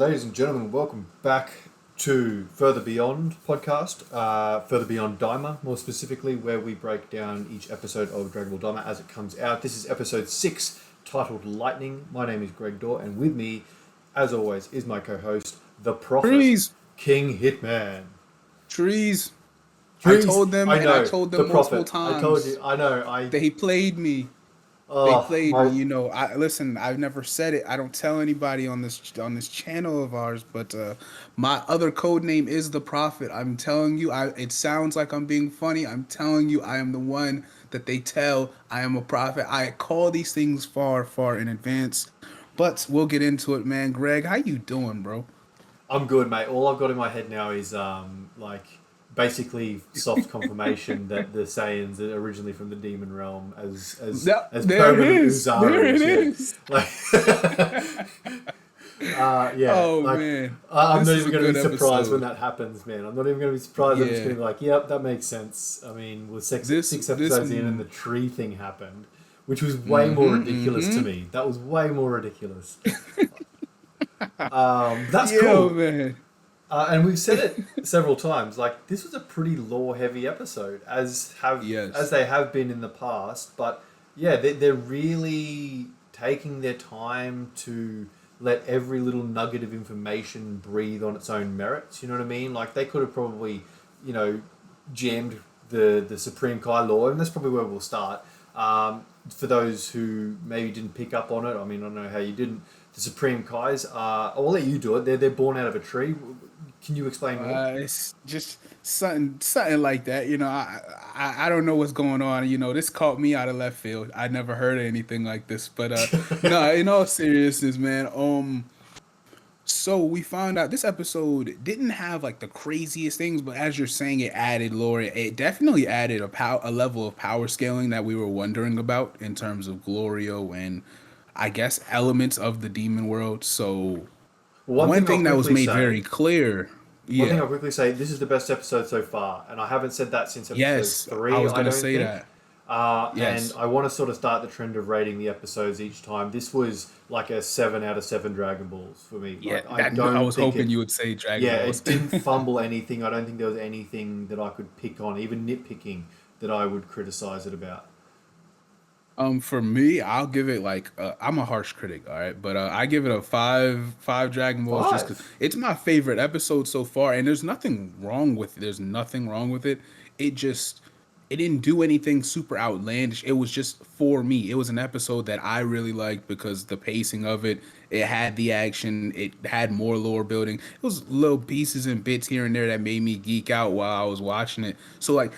ladies and gentlemen, welcome back to Further Beyond podcast, Further Beyond Daima, more specifically, where we break down each episode of Dragon Ball Daima as it comes out. This is episode 6, titled Lightning. My name is Greg Dorr, and with me, as always, is my co-host, the Prophet, Trees. KiingHiitman. Trees. Trees. I told them, I and know, I told the them multiple Prophet. times. I told you. I know. They played me. Oh, They played my- me. You know, listen. I've never said it. I don't tell anybody on this channel of ours. But my other code name is the Prophet. I'm telling you. It sounds like I'm being funny. I'm telling you. I am the one that they tell I am a prophet. I call these things far, far in advance. But we'll get into it, man. Greg, how you doing, bro? I'm good, mate. All I've got in my head now is basically soft confirmation that the Saiyans are originally from the demon realm as There permanent it is. Uzaris. There it yeah. is. Yeah. Oh, like, man. I'm This not is even a going to be good surprised episode. when that happens, man. I'm not even going to be surprised. I'm just Yeah. going to be like, yep, that makes sense. I mean, we're six This- episodes in and the tree thing happened, which was way more ridiculous to me. That was way more ridiculous. That's Yo, cool. man. And we've said it several times. Like, this was a pretty lore-heavy episode, as they have been in the past. But yeah, they're really taking their time to let every little nugget of information breathe on its own merits. You know what I mean? Like, they could have probably, jammed the Supreme Kai lore, and that's probably where we'll start. For those who maybe didn't pick up on it, I mean, I don't know how you didn't. The Supreme Kais are. I'll let you do it. They're born out of a tree. Can you explain more? It's just something like that. You know, I don't know what's going on. You know, this caught me out of left field. I never heard of anything like this. But no, in all seriousness, man. So we found out this episode didn't have like the craziest things, but as you're saying, it added lore. It definitely added a level of power scaling that we were wondering about in terms of Glorio and I guess elements of the demon world. So one thing that was made very clear. One thing I'll Yeah. quickly say, this is the best episode so far, and I haven't said that since episode Yes, 3. I was gonna don't say think. that. And Yes. I want to sort of start the trend of rating the episodes each time. This was like a 7 out of 7 Dragon Balls for me. Yeah, Like, I was think hoping you would say Dragon Yeah, Balls. it didn't fumble anything. I don't think there was anything that I could pick on, even nitpicking, that I would criticize it about. For me, I'll give it like I'm a harsh critic, all right, but I give it a five Dragon Balls just because 5? it's my favorite episode so far, and there's nothing wrong with it. There's nothing wrong with it. It didn't do anything super outlandish. It was just for me. It was an episode that I really liked because the pacing of it, it had the action, it had more lore building. It was little pieces and bits here and there that made me geek out while I was watching it. So like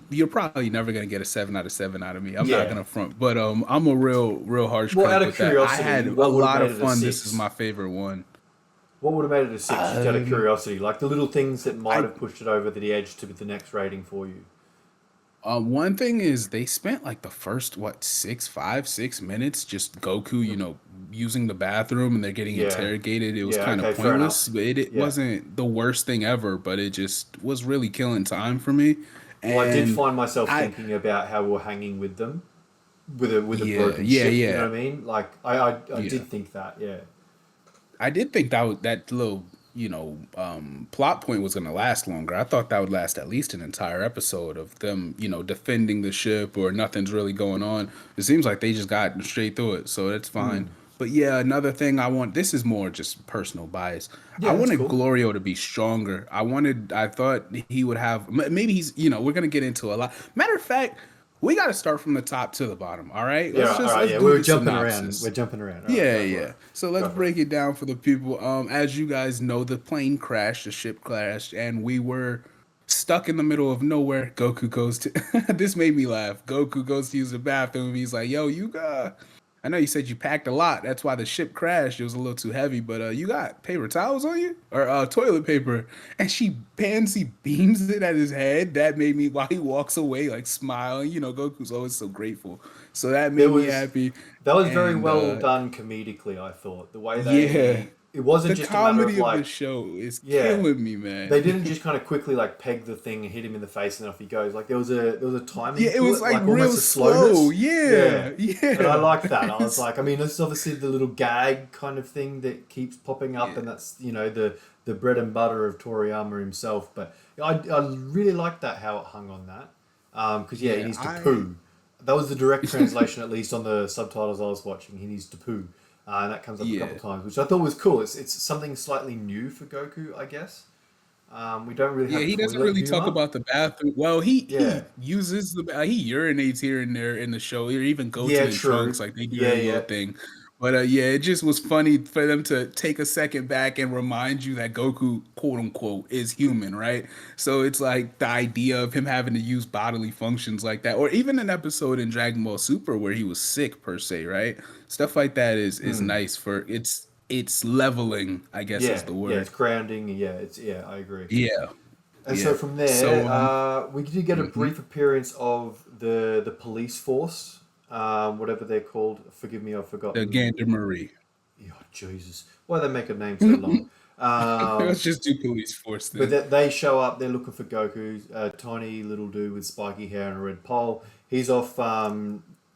you're probably never gonna get a 7 out of 7 out of me. I'm not Yeah. gonna front, but I'm a real harsh Well, critic out of with that. I curiosity, had a what would've lot made of it a fun. This 6? is my favorite one. What would have made it a 6, just out of Um, curiosity? Like the little things that might I have pushed it over the edge to the next rating for you. One thing is they spent like the first 6 minutes just Goku, using the bathroom and they're getting Yeah. interrogated. It was Yeah, kind okay, of fair pointless, enough. but it Yeah. wasn't the worst thing ever. But it just was really killing time for me. Well, I did And find myself I thinking about how we're hanging with them, with a yeah broken yeah ship. You know yeah what I mean? Like I yeah. did think that. Yeah. I did think that little plot point was going to last longer. I thought that would last at least an entire episode of them defending the ship or nothing's really going on. It seems like they just got straight through it, so that's fine. But yeah, another thing this is more just personal bias. I Yeah, that's wanted cool. Glorio to be stronger. I thought he would have, maybe he's, we're going to get into a lot. Matter of fact, we got to start from the top to the bottom, all right? Yeah. All right. Let's Yeah. do We're the jumping around. synopsis. We're jumping around. All right, Yeah, go for yeah. it. So let's Go for it. break it down for the people. As you guys know, the plane crashed, the ship crashed, and we were stuck in the middle of nowhere. Goku goes to this made me laugh. Goku goes to use the bathroom. He's like, "Yo, I know you said you packed a lot. That's why the ship crashed. It was a little too heavy, but you got paper towels on you or toilet paper?" And he beams it at his head. That made me while he walks away like smiling. Goku's always so grateful. So that There made me was happy. That was very And well done comedically. I thought the way yeah. it it wasn't The just a matter of comedy of the like, show is yeah, killing me, man. they didn't just kind of quickly like peg the thing and hit him in the face and then off he goes. Like there was a timing Yeah, it to was it, like like real almost a slow. slowness. Yeah, Yeah, and I yeah. liked that. I was It's- like, I mean, this is obviously the little gag kind of thing that keeps popping up, yeah, and that's the bread and butter of Toriyama himself. But I really liked that how it hung on that, because yeah, he yeah. needs to poo. That was the direct translation, at least on the subtitles I was watching. He needs to poo. And that comes up a couple Yeah. of times, which I thought was cool. It's something slightly new for Goku, I guess. We don't really Yeah, have he doesn't toilet really talk humor. about the bathroom. Well, he Yeah. uses he urinates here and there in the show, or even goes Yeah, in trunks, true. like they do Yeah, their little yeah. thing. But yeah, it just was funny for them to take a second back and remind you that Goku, quote unquote, is human, right? So it's like the idea of him having to use bodily functions like that, or even an episode in Dragon Ball Super where he was sick per se, right? Stuff like that is Mm. nice for it's leveling, I guess is Yeah, the yeah, word. it's grounding. Yeah, I agree. Yeah, And so yeah. from So there, we did get a mhm. brief appearance of the police force, whatever they're called. Forgive me, I've The forgotten. Gendarmerie. Oh, Jesus. Why they make a name so long? Let's Um, just do police force But then. they show up, they're looking for Goku, a tiny little dude with spiky hair and a red pole. He's off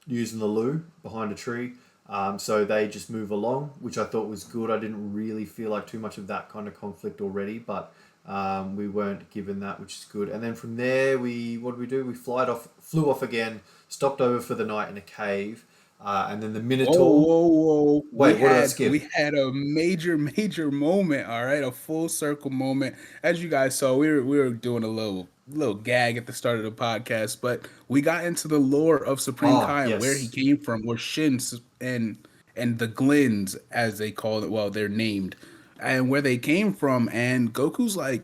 using the loo behind a tree. So they just move along, which I thought was good. I didn't really feel like too much of that kind of conflict already, but we weren't given that, which is good. And then from there, what did we do? We flew off again, stopped over for the night in a cave, and then the Whoa, Minotaur. whoa, whoa. Wait, what did I skip? We had a major moment, all right? A full circle moment. As you guys saw, we were doing a little gag at the start of the podcast, but we got into the lore of Supreme Oh, Kai and where he yes. came from, where Shins and the Glins, as they call it, well, they're named, and where they came from. And Goku's like,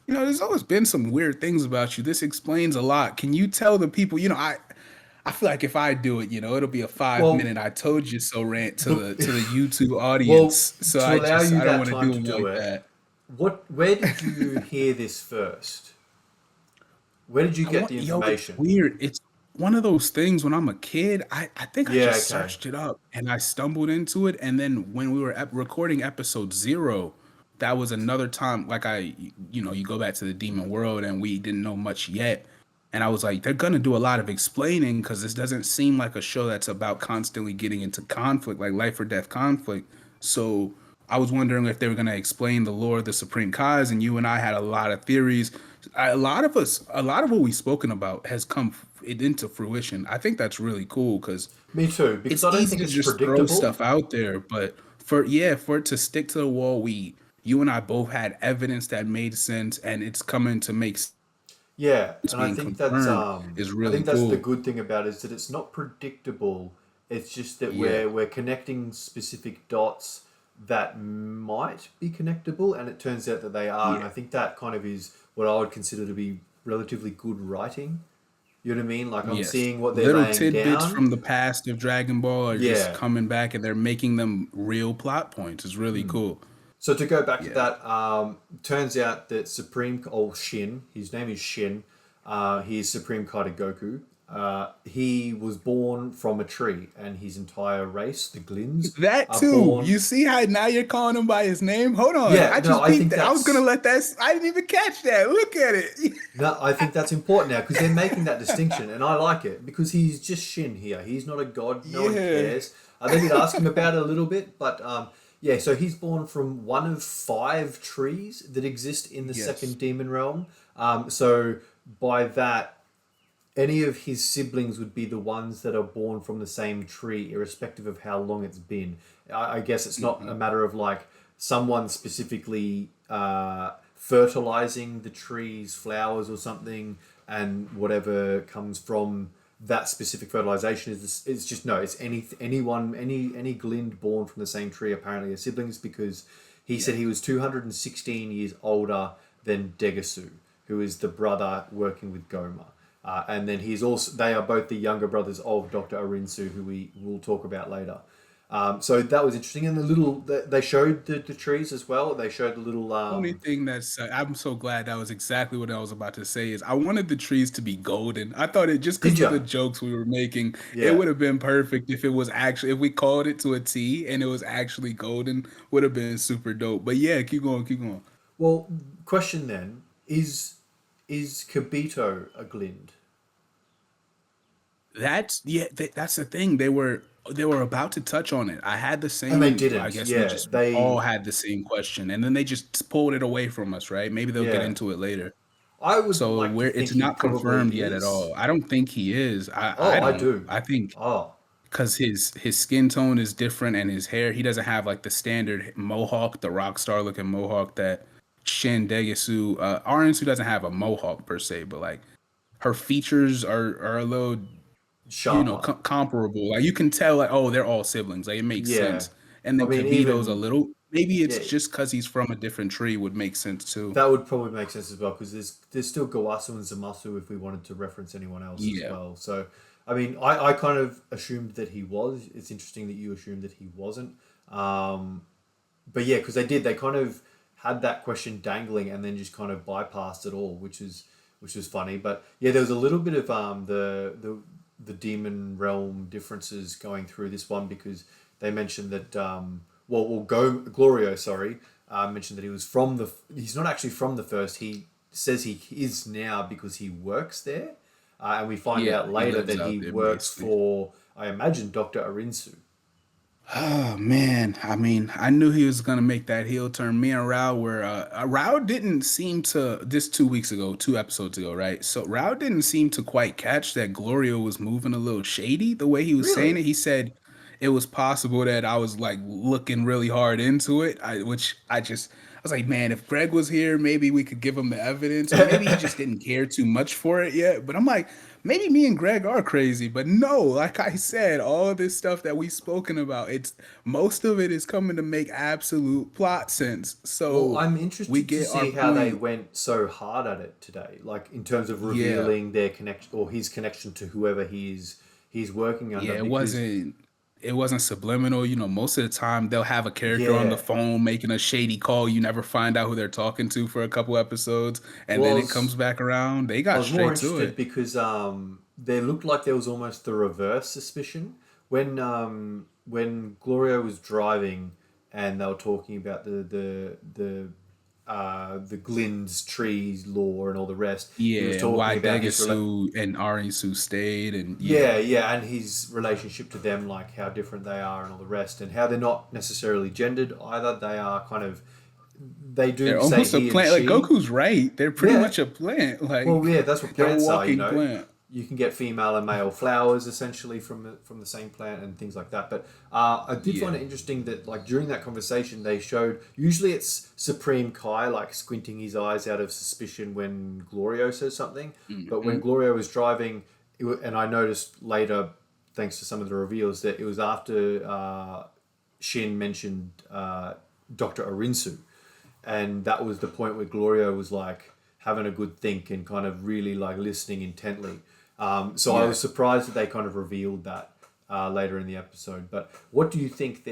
there's always been some weird things about you. This explains a lot. Can you tell the people, I feel like if I do it, it'll be a five Well, minute "I told you so" rant to the, the YouTube well, audience. So to allow you I don't that want to time do to them do like it, that. where did you hear this first? Where did you get the It's information? weird. It's one of those things when I'm a kid, I think I Yeah, just okay. searched it up and I stumbled into it. And then when we were recording episode 0, that was another time, like you go back to the demon world and we didn't know much yet. And I was like, they're gonna do a lot of explaining because this doesn't seem like a show that's about constantly getting into conflict, like life or death conflict. So I was wondering if they were gonna explain the lore of the Supreme Kais, and you and I had a lot of theories. A lot of what we've spoken about has come into fruition. I think that's really cool because Me too, because it's I don't easy think to it's just throw predictable. stuff out there, but for it to stick to the wall, you and I both had evidence that made sense, and it's coming to make sense Yeah, and being confirmed is I really think that's the cool. good thing about it is that it's not predictable. It's just that Yeah, we're connecting specific dots that might be connectable, and it turns out that they are. And yeah, I think that kind of is what I would consider to be relatively good writing. You know what I mean? Like I'm yes. seeing what they're Little laying tidbits down. from the past of Dragon Ball are just Yeah. coming back, and they're making them real plot points. It's really cool. So to go back to Yeah. that, turns out that Shin, his name is Shin, he is Supreme Kaita Goku. He was born from a tree, and his entire race, the Glins, That are too. born. You see how now you're calling him by his name? Hold on. Yeah, I no, just I peeked think that. I was gonna that's let that. I didn't even catch that. Look at it. no, I think that's important now because they're making that distinction, and I like it because he's just Shin here. He's not a god. No one Yeah. cares. They did ask him about it a little bit, but yeah. So he's born from one of 5 trees that exist in the Yes. second demon realm. So by that, any of his siblings would be the ones that are born from the same tree, irrespective of how long it's been. I guess it's not a matter of like someone specifically fertilizing the tree's flowers or something, and whatever comes from that specific fertilization it's just no, it's any Glind born from the same tree apparently are siblings because he said Yeah. he was 216 years older than Degasu, who is the brother working with Goma. And then they are both the younger brothers of Dr. Arinsu, who we will talk about later. So that was interesting. And the little they showed the trees as well. They showed the little Only thing that's I'm so glad that was exactly what I was about to say is I wanted the trees to be golden. I thought it just did because of you? the jokes we were making, it Yeah. would have been perfect if it was actually if we called it to a T and it was actually golden, would have been super dope. But yeah, keep going, keep going. Well, question then is Kibito a glint? That's yeah, that's the thing. They were about to touch on it. I had the And they same. I didn't. guess we Yeah, just all they. had the same question, and then they just pulled it away from us. Right? Maybe they'll get Yeah, into it later. I would So like to we're think it's he not probably confirmed yet at is. all. I don't think he is. I Oh, I don't. do. I think Oh, because his skin tone is different and his hair, he doesn't have like the standard mohawk, the rock star looking mohawk that Shin Degesu. Arinsu doesn't have a mohawk per se, but like her features are a little sharper. comparable. Like you can tell, like oh, they're all siblings. Like it makes Yeah, sense. And I then mean, Kibito's a even little. Maybe it's yeah, just because he's from a different tree would make sense too. that would probably make sense as well because there's still Gawasu and Zamasu if we wanted to reference anyone else as Yeah. well. So, I mean, I kind of assumed that he was. It's interesting that you assumed that he wasn't. Um, but yeah, because they kind of had that question dangling and then just kind of bypassed it all, which was funny. But yeah, there was a little bit of the demon realm differences going through this one because they mentioned that Glorio, sorry, mentioned that he was from the. He's not actually from the first. He says he is now because he works there, and we find Yeah, out he later lives that he out there works basically. for, I imagine, Doctor Arinsu. Oh man, I mean, I knew he was gonna make that heel turn. Me and Rao were Rao didn't seem to this 2 weeks ago, 2 episodes ago, right? So Rao didn't seem to quite catch that Glorio was moving a little shady the way he was saying Really? it. He said it was possible that I was like looking really hard into it. Which I was like, man, if Greg was here, maybe we could give him the evidence, or maybe he just didn't care too much for it yet. But I'm like, maybe me and Greg are crazy, but no, like I said, all of this stuff that we've spoken about, it's most of it is coming to make absolute plot sense. Well, So I'm we interested to get our see how they point. went so hard at it today, like in terms of Yeah. revealing their connection or his connection to whoever he's working under. Yeah, it Because wasn't it wasn't subliminal. Most of the time they'll have a character on the yeah, phone making a shady call. You never find out who they're talking to for a couple episodes, and well, then it comes back around. They I got was more straight to interested it. because there looked like there was almost the reverse suspicion when Gloria was driving and they were talking about the Glyn's trees law and all the rest. He was Yeah, and talking why about Degasu and Arisu stayed, and yeah, yeah. yeah, and his relationship to them, like how different they are and all the rest, and how they're not necessarily gendered either. They are kind of, they They're do say almost a he and plant. Like she. Goku's right. They're pretty Yeah, much a plant. well, Like yeah, that's what they're a plants are. walking plant. You can get female and male flowers essentially from the same plant and things like that. But I did find Yeah. it interesting that like during that conversation they showed usually it's Supreme Kai like squinting his eyes out of suspicion when Glorio says something, but when Hmm. Glorio was driving, and I noticed later thanks to some of the reveals that it was after Shin mentioned Doctor Arinsu, and that was the point where Glorio was like having a good think and kind of really like listening intently. So I Yeah. was surprised that they kind of revealed that later in the episode. But what do you think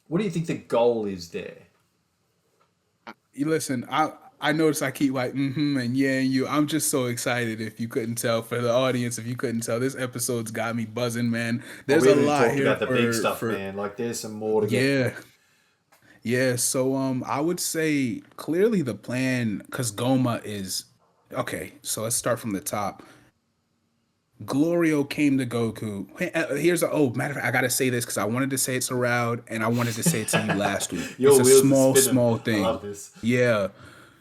what do you think the goal is there? You listen, I notice I keep like and yeah and you. I'm just so excited if you couldn't tell for the audience, if you couldn't tell, this episode's got me buzzing, man. Oh, There's we a haven't even lot talked here about the big for stuff, for man. Like there's some more to get through. yeah. Yeah, so I would say clearly the plan because Goma is okay, so let's start from the top. Glorio came to Goku. Here's a matter of fact, I gotta say this because I wanted to say it to Raud and I wanted to say it to you last week. It's Your a wheels are small, spinning. small I love thing. this. Yeah.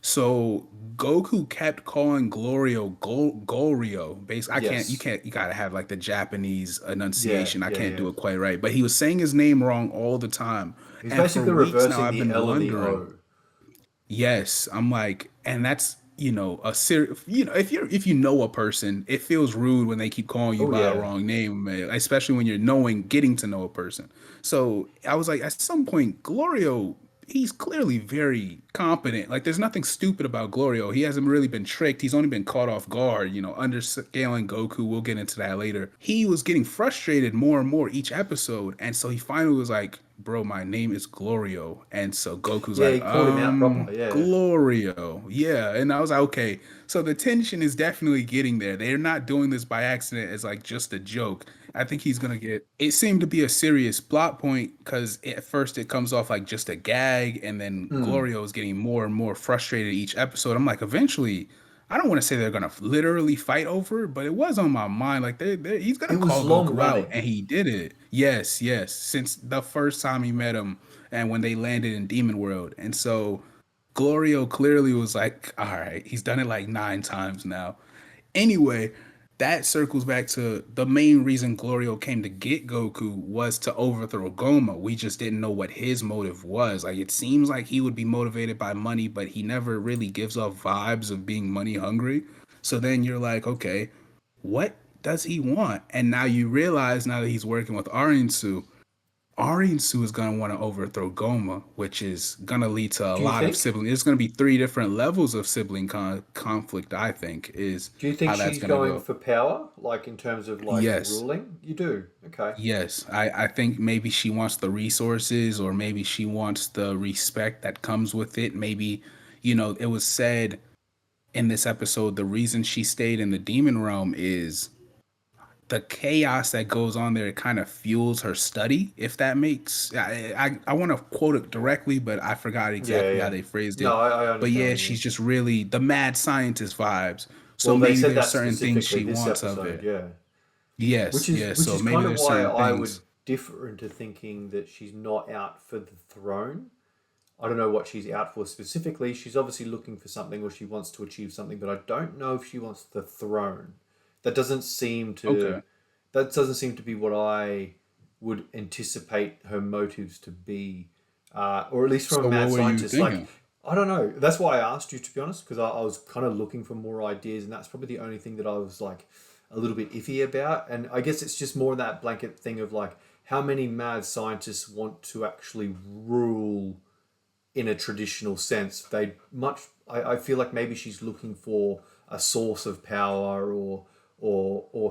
So Goku kept calling Glorio Gorio. Basically, I can't. You Yes. can't. You gotta have like the Japanese Yeah, enunciation. I yeah, can't yeah. do it quite right. But he was saying his name wrong all the time, He's and for basically weeks now reversing I've the been L and the wondering. O. Yes, I'm like, and that's a if you know a person, it feels rude when they keep calling you Oh by a yeah. wrong name, man, especially when you're getting to know a person. So I was like, at some point, Glorio. he's clearly very competent. Like there's nothing stupid about Glorio. He hasn't really been tricked. He's only been caught off guard, underscaling Goku. We'll get into that later. He was getting frustrated more and more each episode. And so he finally was like, bro, my name is Glorio. And so Goku's Yeah, like, he called him out properly. Yeah. Glorio. Yeah. And I was like, okay. So the tension is definitely getting there. They're not doing this by accident as like just a joke. I think he's gonna get. It seemed to be a serious plot point because at first it comes off like just a gag, and then Mm. Glorio is getting more and more frustrated each episode. I'm like, eventually, I don't want to say they're gonna literally fight over it, but it was on my mind. Like, he's It gonna was call long Goku out, running. and he did it. Yes, yes. Since the first time he met him, and when they landed in Demon World, and so Glorio clearly was like, all right, he's done it like 9 times now. Anyway, that circles back to the main reason Glorio came to get Goku was to overthrow Goma. We just didn't know what his motive was. Like it seems like he would be motivated by money, but he never really gives off vibes of being money hungry. So then you're like, okay, what does he want? And now you realize now that he's working with Arinsu, Arinsu is going to want to overthrow Goma, which is going to lead to a Do you lot of think? sibling. There's going to be 3 different levels of sibling conflict, I think, is Do you think how that's she's going to going go. for power, like in terms of like Yes. ruling? You do. Okay. Yes. I think maybe she wants the resources or maybe she wants the respect that comes with it. Maybe, it was said in this episode the reason she stayed in the demon realm is the chaos that goes on there kind of fuels her study, if that makes I want to quote it directly, but I forgot Yeah, exactly how yeah. they phrased No, it. I But understand yeah, what you she's mean. just really the mad scientist vibes. So Well, they maybe said there's that certain things specifically she this wants of episode, it. yeah. Yes, yes. Which So is maybe kind of there's why certain I would things. differ into thinking that she's not out for the throne. I don't know what she's out for specifically. She's obviously looking for something or she wants to achieve something, but I don't know if she wants the throne. That doesn't seem to Okay. that doesn't seem to be what I would anticipate her motives to be, or at least from a So mad what were you scientist. Like, thinking? I don't know. That's why I asked you, to be honest, because I was kind of looking for more ideas, and that's probably the only thing that I was like a little bit iffy about. And I guess it's just more that blanket thing of like how many mad scientists want to actually rule in a traditional sense. They much. I feel like maybe she's looking for a source of power or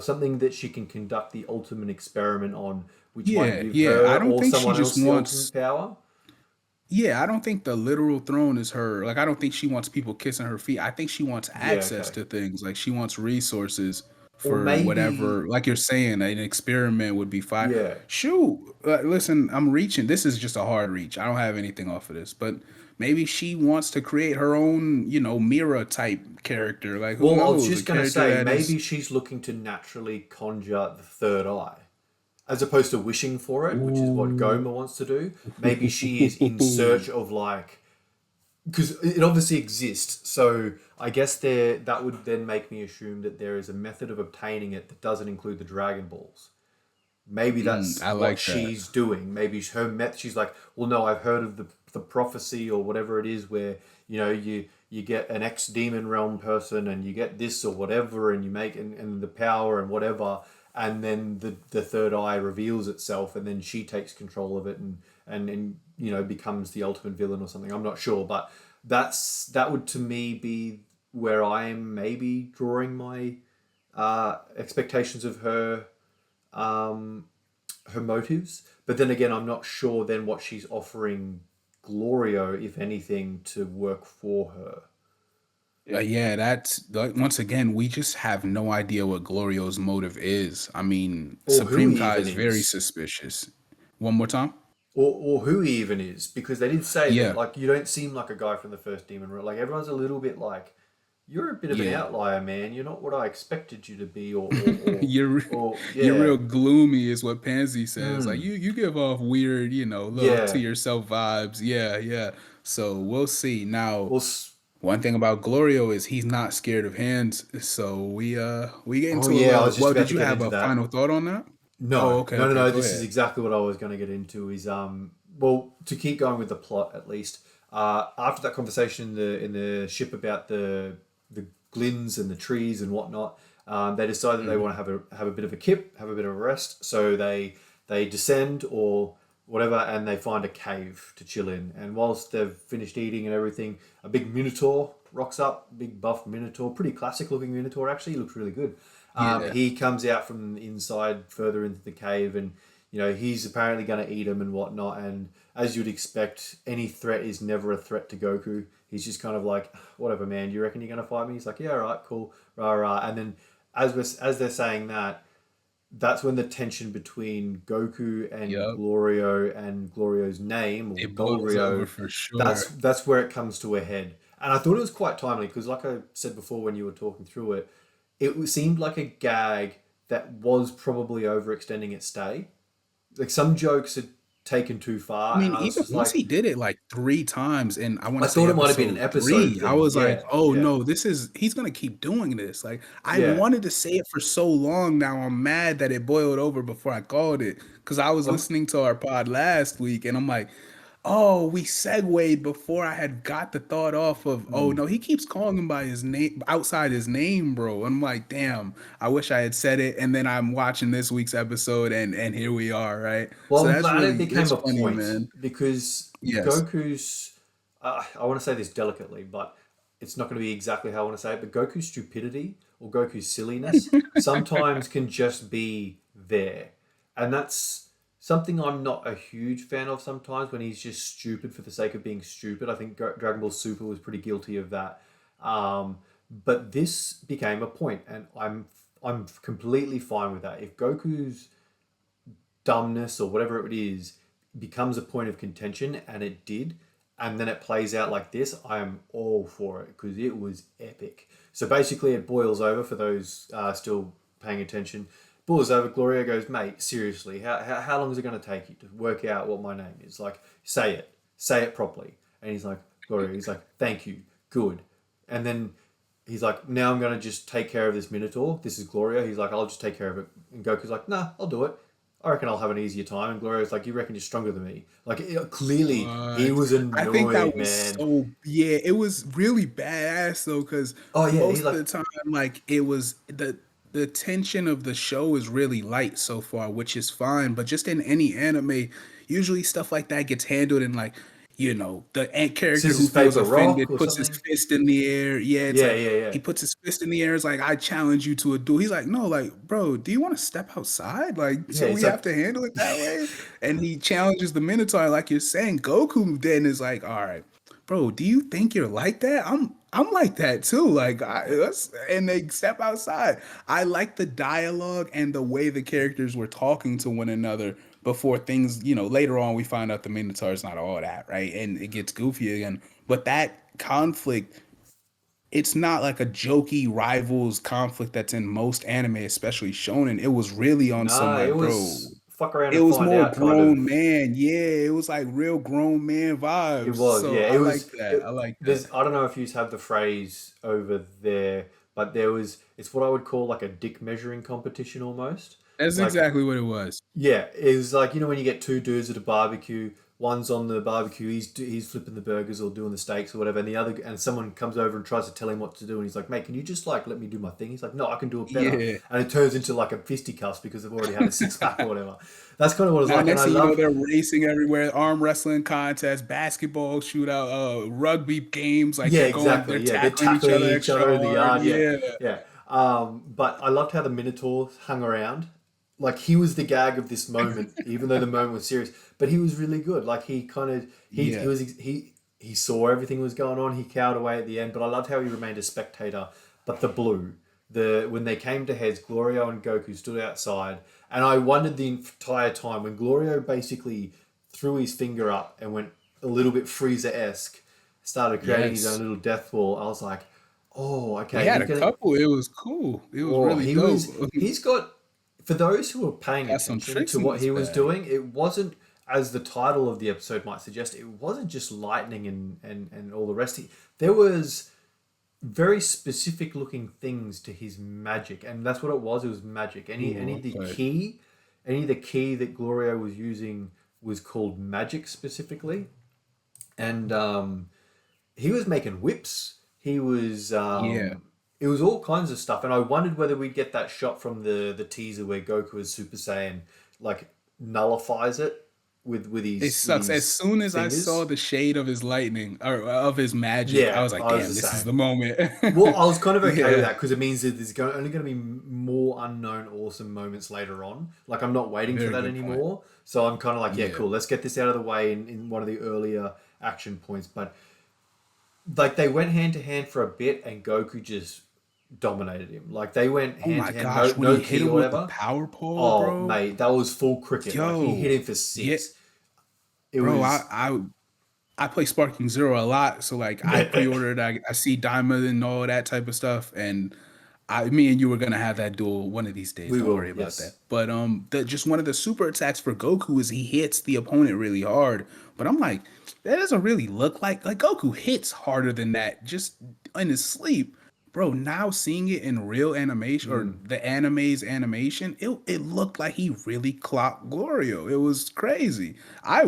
something that she can conduct the ultimate experiment on, which might Yeah, give yeah. I her don't or think she someone just else the ultimate wants. power. Yeah, I don't think the literal throne is her. Like, I don't think she wants people kissing her feet. I think she wants Yeah, access okay. to things. Like, she wants resources Or for maybe, whatever. Like you're saying, an experiment would be fine. yeah. Shoot, listen, I'm reaching. This is just a hard reach. I don't have anything off of this, but maybe she wants to create her own, Mira type character. Like, who Well, I was knows? A just gonna character say that is. maybe she's looking to naturally conjure the third eye, as opposed to wishing for it, which is what Ooh. Goma wants to do. Maybe she is in search of like because it obviously exists. So I guess there that would then make me assume that there is a method of obtaining it that doesn't include the Dragon Balls. Maybe that's I what like that. she's doing. Maybe her met. She's like, well, no, I've heard of the prophecy or whatever it is, where you get an ex demon realm person and you get this or whatever, and you make and the power and whatever, and then the third eye reveals itself, and then she takes control of it and becomes the ultimate villain or something. I'm not sure, but that would to me be where I am maybe drawing my expectations of um, her motives. But then again, I'm not sure then what she's offering Glorio, if anything, to work for her. Yeah, that's like, once again, we just have no idea what Glorio's motive is. I mean, Or who Supreme he Kai even is very is. suspicious. One more time? Or who he even is. Because they did say that, Yeah, like, you don't seem like a guy from the first Demon Realm. Like, everyone's a little bit like, you're a bit of an yeah. outlier, man. You're not what I expected you to be, or, you're you're yeah. real gloomy, is what Pansy says. Like Mm, you give off weird, little to yeah. yourself vibes. Yeah, yeah. So we'll see. Now, Well, one thing about Glorio is he's not scared of hands. So we get oh, into a yeah, I little. was just Well, about did to you get have into a that. final thought on that? Oh, No, okay, no, no, okay. no. Go This is ahead. exactly what I was going to get into. Is well, to keep going with the plot at least. After that conversation in the ship about the glins and the trees and whatnot, they decide that they Mhm. want to have a bit of a kip, have a bit of a rest. So they descend or whatever, and they find a cave to chill in. And whilst they've finished eating and everything, a big minotaur rocks up, big buff minotaur, pretty classic looking minotaur actually, he looks really good. Yeah. He comes out from the inside further into the cave, and he's apparently going to eat him and whatnot. And as you'd expect, any threat is never a threat to Goku. He's just kind of like, whatever, man. Do you reckon you're going to fight me? He's like, yeah, all right, cool, rah rah. And then as they're saying that, that's when the tension between Goku and Yep. Glorio and Glorio's name, or It boils over Golrio, for sure. that's where it comes to a head. And I thought it was quite timely because, like I said before when you were talking through it, seemed like a gag that was probably overextending its stay. Like some jokes had taken too I far, and mean, I was even just once like, he did it like 3 times in, I I wanna say thought it might have been an episode episode 3, I thing. was like, Yeah, "Oh, yeah, no, he's gonna keep doing this." Like, I yeah. wanted to say it for so long now, I'm mad that it boiled over before I called it, because I was Um, listening to our pod last week, and I'm like, "Oh, we segued before I had got the thought off of, oh, mm. no, he keeps calling him by his name outside his name, bro." And I'm like, "Damn, I wish I had said it." And then I'm watching this week's episode, and here we are, right? Well, So I'm that's glad it really became it's a funny, point man. because Yes. Goku's. I want to say this delicately, but it's not going to be exactly how I want to say it. But Goku's stupidity or Goku's silliness sometimes can just be there, and that's something I'm not a huge fan of. Sometimes when he's just stupid for the sake of being stupid, I think Dragon Ball Super was pretty guilty of that. But this became a point, and I'm completely fine with that. If Goku's dumbness or whatever it is becomes a point of contention, and it did, and then it plays out like this, I am all for it because it was epic. So basically, it boils over for those still paying attention. Boils over. Gloria goes, mate, seriously, how long is it going to take you to work out what my name is? Like, say it properly. And he's like, Gloria, he's like, thank you, good. And then he's like, now I'm going to just take care of this Minotaur. This is Gloria. He's like, I'll just take care of it. And Goku's like, nah, I'll do it. I reckon I'll have an easier time. And Gloria's like, you reckon you're stronger than me? Like, clearly, he What? was I think that annoyed, was man. so yeah, it was really badass though, because Oh, yeah, he's most of like, the time, like it was the tension of the show is really light so far, which is fine. But just in any anime, usually stuff like that gets handled in like, the character who scissors, feels paper, rock offended or puts his something. fist in the air. Yeah, it's Yeah, like yeah, yeah. he puts his fist in the air. It's like, I challenge you to a duel. He's like, no, like, bro, do you want to step outside? Like, Yeah, so it's we have like, to handle it that way? And he challenges the Minotaur, like you're saying. Goku then is like, all right, bro, do you think you're like that? I'm like that too. Like, and they step outside. I like the dialogue and the way the characters were talking to one another before things, later on we find out the Minotaur is not all that, right? And it gets goofy again. But that conflict, it's not like a jokey rivals conflict that's in most anime, especially shonen. It was really on some nah, it like, bro, was fuck around it and was find more out kind grown of. man. Yeah, it was like real grown man It vibes. was, So yeah. I like that. I like that. There's, I don't know if you have the phrase over there, but it's what I would call like a dick measuring competition almost. That's Like, exactly what it was. yeah, it was like when you get two dudes at a barbecue, one's on the barbecue, he's flipping the burgers or doing the steaks or whatever, and someone comes over and tries to tell him what to do, and he's like, "Mate, can you just like let me do my thing?" He's like, "No, I can do it better," Yeah. and it turns into like a fisticuffs because they've already had a six pack or whatever. That's kind of what it's Now, like, and next I thing you know, love. they're racing everywhere, arm wrestling contests, basketball shootout, rugby games. Like Yeah, they're exactly. Yeah, they're tackling each tackling other each extra other in the hard. yard. Yeah, Yeah. yeah. But I loved how the Minotaur hung around. Like he was the gag of this moment, even though the moment was serious. But he was really good. Like he kind of he Yeah. was he saw everything was going on. He cowered away at the end. But I loved how he remained a spectator. But the blue, when they came to heads, Glorio and Goku stood outside, and I wondered the entire time when Glorio basically threw his finger up and went a little bit Frieza esque, started creating his own Yes. little death wall. I was like, oh, He okay, had he's a gonna. couple. It was cool. It was Oh, really dope. he's got, for those who are paying Got some attention tricks to in what his he was bag. doing, it wasn't, as the title of the episode might suggest, it wasn't just lightning and all the rest. There was very specific looking things to his magic, and that's what it was. It was magic. Any Ooh, of the okay. key, any of the key that Glorio was using was called magic specifically, and he was making whips. He was Yeah. it was all kinds of stuff, and I wondered whether we'd get that shot from the teaser where Goku as Super Saiyan like nullifies it It with sucks. As his soon as I saw fingers. the shade of his lightning or of his magic, I Yeah, was like, I was "Damn, the this is the same. moment." Well, I was kind of okay with Yeah, that because it means that only going to be more unknown, awesome moments later on. Like, I'm not waiting for very that good point. anymore. So I'm kind of like, yeah, Yeah. cool. Let's get this out of the way in one of the earlier action points. But like, they went hand to hand for a bit, and Goku just dominated him. Like, they went Oh hand my to hand, no gosh, when he no hit key him or with the whatever. power pole, Oh, bro. mate, that was full cricket. Like, he hit Yo, him for yeah, six. It bro. was I play Sparking Zero a lot, so like I pre-ordered. I see Diamond and all that type of stuff, and me and you were gonna have that duel one of these days. we Don't worry will, about that. yes. But just one of the super attacks for Goku is he hits the opponent really hard. But I'm like, that doesn't really look like Goku hits harder than that just in his sleep. Bro, now seeing it in real animation or Mm. the anime's animation, it looked like he really clocked Glorio. It was crazy.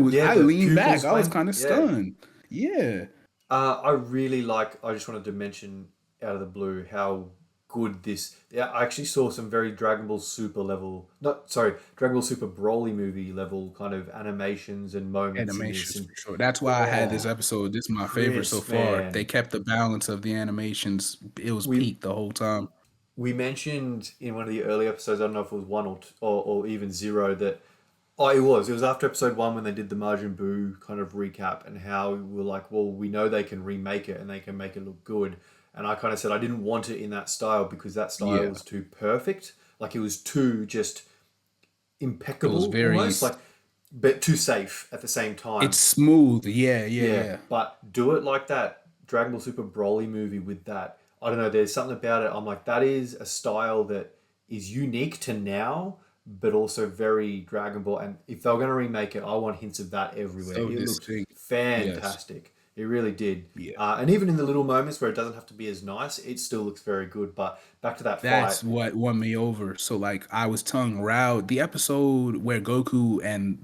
Yeah, I the leaned pupils back. I was went. kind of Yeah. stunned. Yeah. I really like. I just wanted to mention out of the blue how good this. Yeah, I actually saw some very Dragon Ball Super level. Not sorry, Dragon Ball Super Broly movie level kind of animations and moments in this. Animations And for sure. That's why I had this oh, episode. This is my favorite so Chris, far. They man, kept the balance of the animations. It was we peak the whole time. we mentioned in one of the early episodes. I don't know if it was one or even zero that. Oh, it was after episode one when they did the Majin Buu kind of recap and how we were like, well, we know they can remake it and they can make it look good. And I kind of said I didn't want it in that style because that style Yeah. was too perfect. Like, it was too just It was impeccable very almost, like, but too safe at the same it's time. smooth. Yeah, yeah, Yeah, yeah. but do it like that Dragon Ball Super Broly movie with that. I don't know. There's something about it. I'm like, that is a style that is unique to now, but also very Dragon Ball. And if they're going to remake it, I want hints of that everywhere. So It looked distinct. Yes. fantastic. It really did. Yeah. And even in the little moments where it doesn't have to be as nice, it still looks very good. But back to that fight. That's what won me over. So like I was telling Rao the episode where Goku and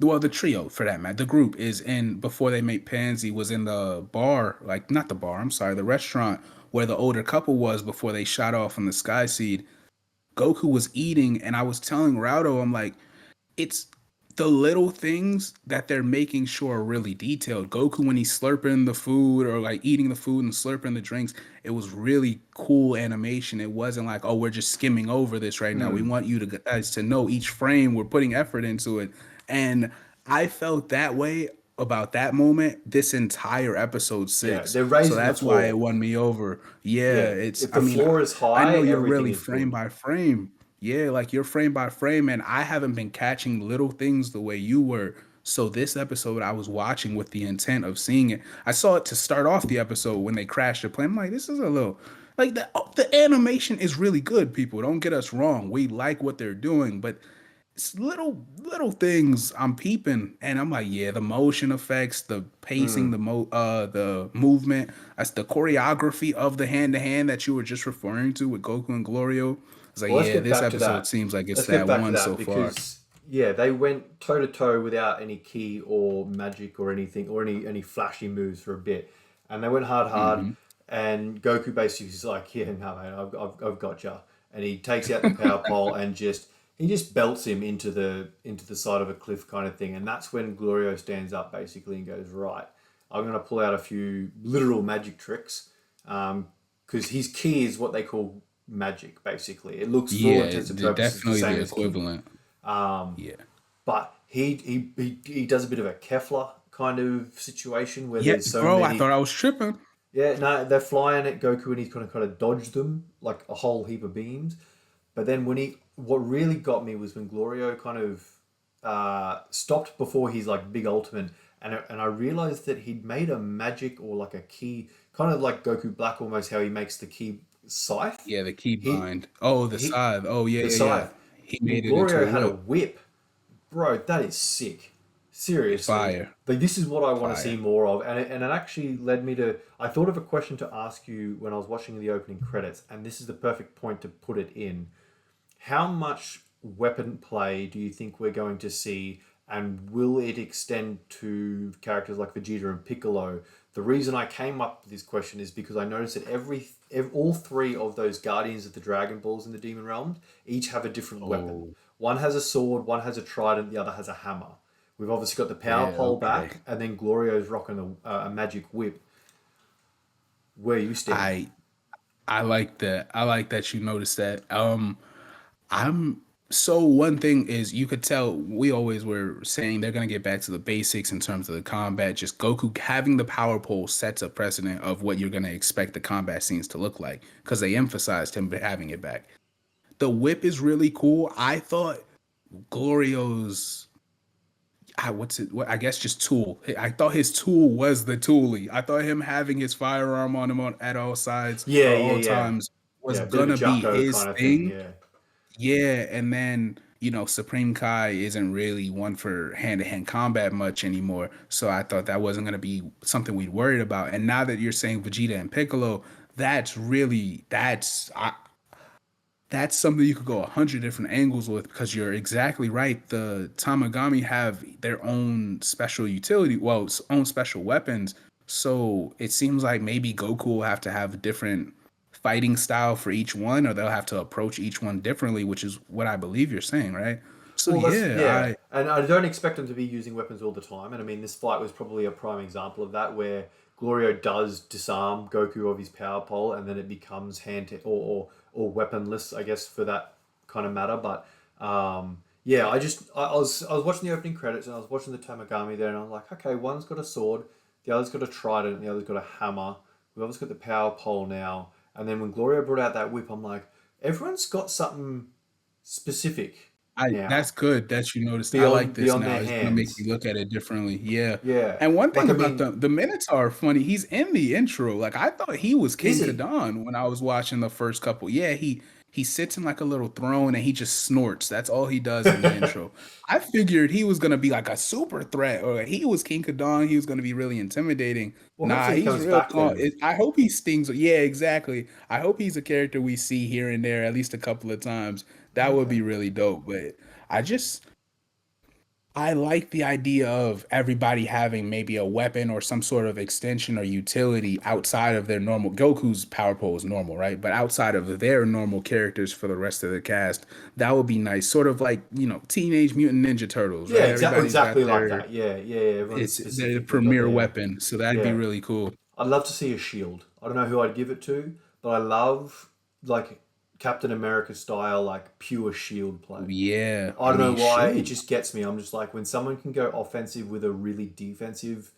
the trio for that matter, the group is in before they make Pansy was in the bar, like not the bar, I'm sorry, the restaurant where the older couple was before they shot off from the Sky Seed. Goku was eating and I was telling Raudo, I'm like, it's the little things that they're making sure are really detailed. Goku when he's slurping the food or like eating the food and slurping the drinks, it was really cool animation. It wasn't like, oh, we're just skimming over this right now. We Mm, want you to guys to know each frame. We're putting effort into it, and I felt that way about that moment this entire episode yeah, six. they're So raising the that's why it floor. won me over. Yeah, Yeah, it's. if I the mean, floor is I high, know you're everything really is frame good. by frame. Yeah, like you're frame by frame, and I haven't been catching little things the way you were. So this episode, I was watching with the intent of seeing it. I saw it to start off the episode when they crashed the plane. I'm like, this is a little like the animation is really good. People, don't get us wrong. We like what they're doing, but it's little things I'm peeping, and I'm like, yeah, the motion effects, the pacing, Mm. the movement, that's the choreography of the hand to hand that you were just referring to with Goku and Glorio. It's like, Well, let's yeah, get this back to episode that. seems like it's Let's get that back to one that so far. because yeah, they went toe to toe without any key or magic or anything or any flashy moves for a bit, and they went hard. Hmm. And Goku basically is like, "Yeah, no, mate, I've got you." And he takes out the power pole and he just belts him into the side of a cliff kind of thing. And that's when Glorio stands up basically and goes, "Right, I'm gonna pull out a few literal magic tricks." Because his key is what they call magic. Basically, it looks for all Yeah, intents and purposes the definitely the same as ki. equivalent. Um, Yeah. but he does a bit of a Kefla kind of situation where Yeah, there's so bro, I many. thought I was tripping. Yeah, no, they're flying at Goku and he's kind of dodge them like a whole heap of beams. But then what really got me was when Glorio kind of stopped before his like big ultimate, and I realized that he'd made a magic or like a key, kind of like Goku Black almost, how he makes the key scythe. Yeah, the He keybind. Oh, the he scythe. Oh, yeah, the yeah, yeah. scythe. He Well, made it into a Glorio had a whip. whip. Bro, that is sick. Seriously. Fire, Like, this is what I want to see fire. more of. And it actually led me to. I thought of a question to ask you when I was watching the opening credits, and this is the perfect point to put it in. How much weapon play do you think we're going to see, and will it extend to characters like Vegeta and Piccolo? The reason I came up with this question is because I noticed that all three of those Guardians of the Dragon Balls in the Demon Realms each have a different weapon. Oh, One has a sword, one has a trident, the other has a hammer. We've obviously got the power Yeah, pole okay. back, and then Glorio's rocking a magic whip. Where you stand? I I like that. I like that you noticed that. I'm so one thing is you could tell we always were saying they're gonna get back to the basics in terms of the combat. Just Goku having the power pole sets a precedent of what you're gonna expect the combat scenes to look like because they emphasized him having it back. The whip is really cool. I thought Glorio's what's it? What I guess just tool. I thought his tool was the toolie. I thought him having his firearm on him at all sides Yeah, or yeah, all yeah, times was yeah. A bit of a gonna be Jocko his kind of thing. thing. Yeah. Yeah, and then Supreme Kai isn't really one for hand to hand combat much anymore. So I thought that wasn't gonna be something we'd worried about. And now that you're saying Vegeta and Piccolo, that's something you could go 100 different angles with because you're exactly right. The Tamagami have their own special utility, well, own special weapons. So it seems like maybe Goku will have to have a different fighting style for each one, or they'll have to approach each one differently, which is what I believe you're saying, right? So Well, that's yeah, yeah, and I don't expect them to be using weapons all the time. And I mean, this fight was probably a prime example of that, where Glorio does disarm Goku of his power pole, and then it becomes hand to, or weaponless, I guess, for that kind of matter. But yeah, I was watching the opening credits, and I was watching the Tamagami there, and I was like, okay, one's got a sword, the other's got a trident, and the other's got a hammer. We've obviously got the power pole now, and then when Glorio brought out that whip, I'm like, everyone's got something specific that's now good that you noticed. I like beyond this beyond now. their It's gonna make hands. you look at it differently. Yeah. Yeah, And one like thing I about mean, the Minotaur funny, he's in the intro. Like I thought he was is King he? Kadon when I was watching the first couple. Yeah, he sits in like a little throne and he just snorts. That's all he does in the intro. I figured he was gonna be like a super threat, or he was King Kadon. He was gonna be really intimidating. Well, Nah, hopefully he he's comes real back calm. then. I hope he stings. Yeah, exactly. I hope he's a character we see here and there at least a couple of times. That would Okay. be really dope. But I just I like the idea of everybody having maybe a weapon or some sort of extension or utility outside of their normal. Goku's power pole is normal, right? But outside of their normal characters for the rest of the cast, that would be nice. Sort of like, Teenage Mutant Ninja Turtles, Yeah, right? exactly, Everybody's got exactly like their that. Yeah, yeah, yeah. Everyone's it's their specifically got premier their weapon. So that'd be yeah. really cool. I'd love to see a shield. I don't know who I'd give it to, but I love like Captain America style, like pure shield play. Yeah. I I don't know mean, why it shoot. just gets me. I'm just like when someone can go offensive with a really defensive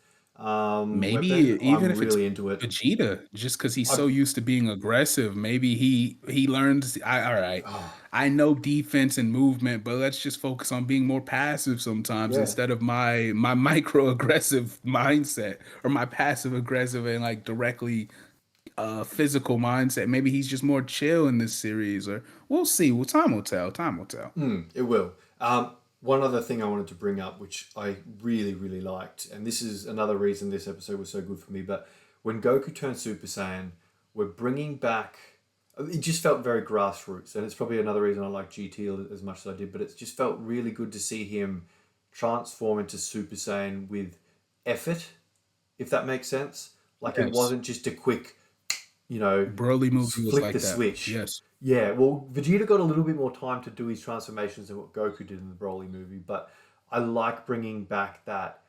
Maybe weapon, even I'm if it's really into it. Vegeta, just because he's I so used to being aggressive, maybe he learns. All right, oh, I know defense and movement, but let's just focus on being more passive sometimes yeah. instead of my micro aggressive mindset or my passive aggressive and like directly physical mindset. Maybe he's just more chill in this series, or we'll see. Well, time will tell. Time will tell. It will. One other thing I wanted to bring up, which I really, really liked, and this is another reason this episode was so good for me, but when Goku turned Super Saiyan, we're bringing back. It just felt very grassroots, and it's probably another reason I like GT as much as I did, but it just felt really good to see him transform into Super Saiyan with effort, if that makes sense. Like it Yes, wasn't just a quick, you know, Broly movie was flick the like that. switch. Yes, Yeah, well, Vegeta got a little bit more time to do his transformations than what Goku did in the Broly movie, but I like bringing back that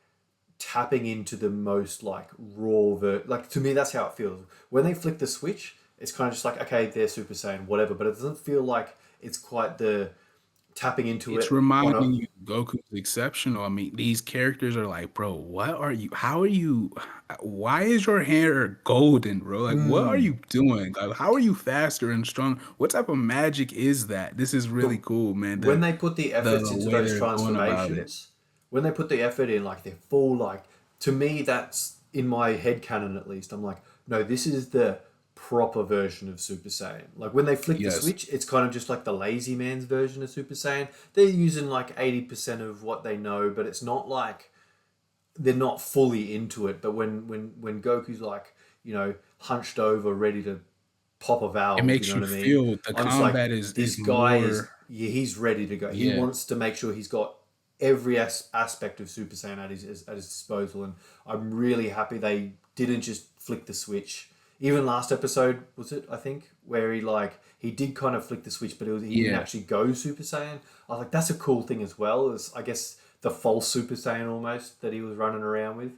tapping into the most like like to me that's how it feels. When they flick the switch, it's kind of just like okay, they're Super Saiyan, whatever, but it doesn't feel like it's quite the tapping into it's it on a reminding you Goku's exceptional. I mean, these characters are like, bro, what are you? How are you? Why is your hair golden, bro? Like, what are you doing? Like, how are you faster and strong? What type of magic is that? This is but really cool, man. when they put the The efforts into way those they're going about it. transformations, when they put the effort in, like they're full, like to me, that's in my head canon at least. I'm like, no, this is the proper version of Super Saiyan. Like when they flick the Yes, switch, it's kind of just like the lazy man's version of Super Saiyan. They're using like 80% of what they know, but it's not like they're not fully into it. But when Goku's like, hunched over, ready to pop a it valve, you know makes you what I mean? feel the I'm just like, combat is this guy more. is, yeah, he's ready to go. He Yeah, wants to make sure he's got every aspect of Super Saiyan at his disposal. And I'm really happy they didn't just flick the switch. Even last episode, was it, I think, where he did kind of flick the switch, but he didn't yeah. actually go Super Saiyan. I was like, that's a cool thing as well. Is I guess the false Super Saiyan almost that he was running around with.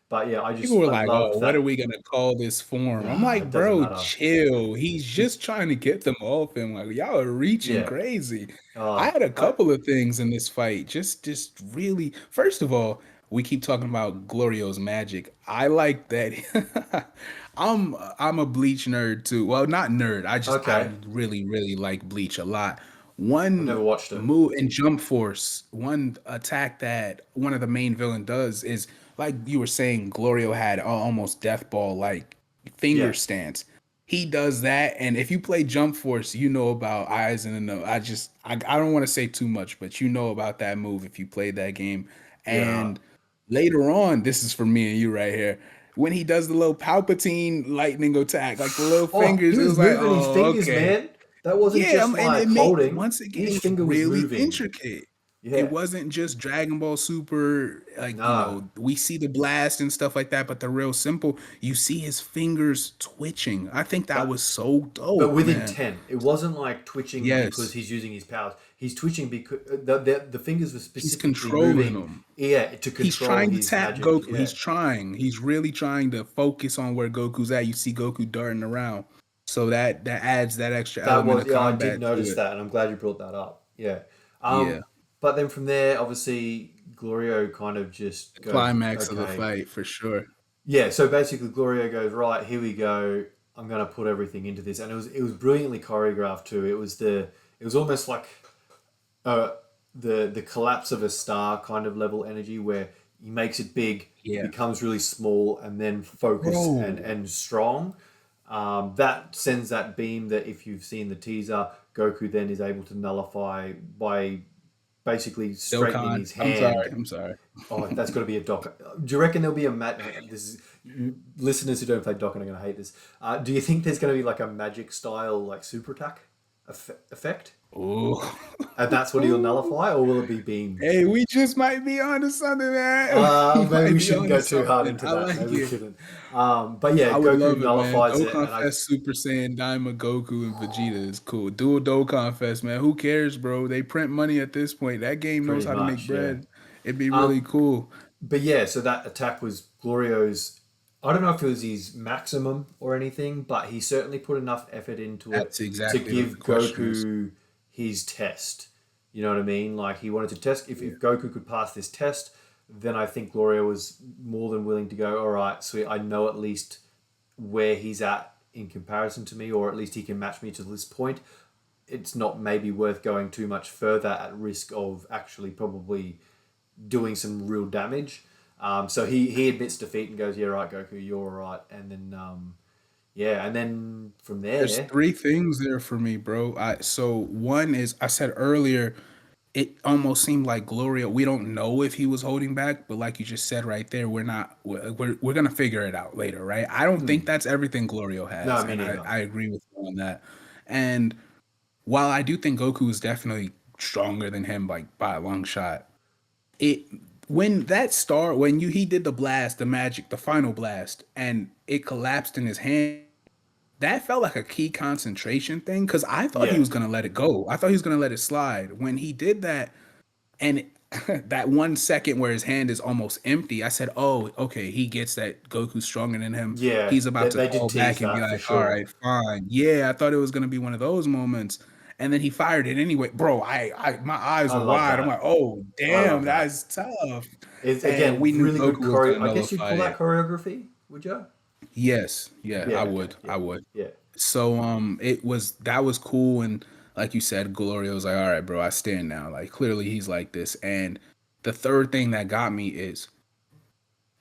But yeah, People were I like, loved "Oh, what are that. we gonna call this form?" I'm Nah, like, it doesn't "Bro, matter. chill. He's just trying to get them off him. Like, y'all are reaching Yeah. crazy." I Oh, had a I couple of things in this fight. Just really. First of all, we keep talking about Glorio's magic. I like that. I'm a Bleach nerd too. Well, not nerd. I okay. really like Bleach a lot. I've never One watched it. move in Jump Force, one attack that one of the main villain does is like you were saying, Glorio had almost Death Ball like finger Yeah. stance. He does that, and if you play Jump Force, you know about eyes in the nose. I don't want to say too much, but you know about that move if you played that game. Yeah. And later on, this is for me and you right here. When he does the little Palpatine lightning attack, like the little Oh, he fingers, it was was like, moving his oh, fingers, okay. man. That wasn't Yeah, just and like it made holding. once again, Each it's finger was really moving. intricate. It Yeah. wasn't just Dragon Ball Super, like, No. we see the blast and stuff like that, but the real simple, you see his fingers twitching. I think that But was so but dope, with man. intent. It wasn't like twitching because Yes, he's using his powers. He's twitching because the fingers were he's specifically controlling moving. them. Yeah, to He's control trying to his tap magic. Goku. Yeah. He's trying. He's really trying to focus on where Goku's at. You see Goku darting around. So that adds that extra That element was of yeah. I did combat to notice it. that, and I'm glad you brought that up. Yeah. Yeah. But then from there, obviously, Glorio kind of just goes, Climax of the okay, fight for sure. yeah. So basically, Glorio goes, right, here we go. I'm gonna put everything into this, and it was brilliantly choreographed too. It was almost like uh, the collapse of a star kind of level energy where he makes it big, it Yeah. becomes really small, and then focused Bro. and strong. That sends that beam that if you've seen the teaser, Goku then is able to nullify by basically straightening Dokkan. his I'm sorry. hand. I'm sorry. Oh, that's got to be a dock. Do you reckon there'll be a mat? This is listeners who don't play Dokkan are going to hate this. Do you think there's going to be like a magic style like super attack effect, Oh. and that's what he'll nullify, or will it be beam? Hey, we just might be onto something, man. We Maybe might we be shouldn't onto go too hard something. into I that. like Maybe we it. shouldn't. But yeah, I would Goku love it, man. nullifies it, Dokkan and I Fest Super Saiyan Daima Goku and Vegeta is cool. Dual Dokkan Fest, man. Who cares, bro? They print money at this point. That game knows pretty how to make much yeah. bread. It'd be really Um, cool. but yeah, so that attack was Glorio's. I don't know if it was his maximum or anything, but he certainly put enough effort into it That's to exactly what the give question is. Goku his test. You know what I mean? Like he wanted to test Yeah. if Goku could pass this test, then I think Glorio was more than willing to go, all right, sweet, I know at least where he's at in comparison to me, or at least he can match me to this point. It's not maybe worth going too much further at risk of actually probably doing some real damage. So he admits defeat and goes, "Yeah, right, Goku, you're all right." And then yeah, and then from There's there, three things there for me, bro. So one is I said earlier, it almost seemed like Gloria. We don't know if he was holding back, but like you just said right there, we're not. We're gonna figure it out later, right? I don't think that's everything Glorio no, has, me and I neither. I agree with you on that. And while I do think Goku is definitely stronger than him, like by a long shot, it when that star when you he did the blast, the magic, the final blast, and it collapsed in his hand, that felt like a key concentration thing because I thought he Yeah, was gonna let it go. I thought he was gonna let it slide. When he did that, and that 1 second where his hand is almost empty, I said, "Oh, okay, he gets that Goku's stronger than him. yeah, He's about to they did fall tease back and be that for like, all sure. right, fine. Yeah, I thought it was gonna be one of those moments." And then he fired it anyway. Bro, my eyes I were love wide. I'm like, that. oh I damn, love that's that. tough. It's And again we knew really good Goku was choreo. gonna I guess you'd nullify call that it. choreography, would you? Yes, yeah, Yeah. I Okay. would. Yeah. I would. Yeah. So it was that was cool, and like you said, Gloria was like, all right, bro, I stand now. Like clearly he's like this. And the third thing that got me is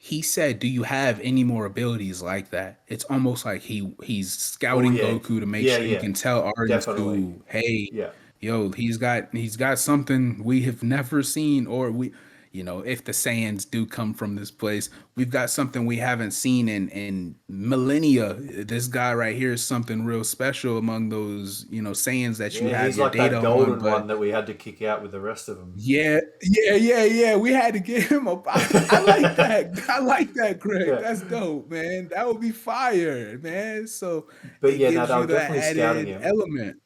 he said, "Do you have any more abilities like that?" It's almost like he's Oh scouting yeah. Goku to make Yeah. sure he Yeah. can tell Definitely. RE2, "Hey, Yeah. yo, he's got something we have never seen, or if the Saiyans do come from this place, we've got something we haven't seen in millennia. This guy right here is something real special among those, Saiyans that you Yeah. have He's your like that data on, golden but." one that we had to kick out with the rest of them. Yeah, yeah, yeah, yeah. We had to get him up. I like that. I like that, Greg. Yeah. That's dope, man. That would be fire, man. So But it yeah, no, gives they you were the definitely scouting added him. element.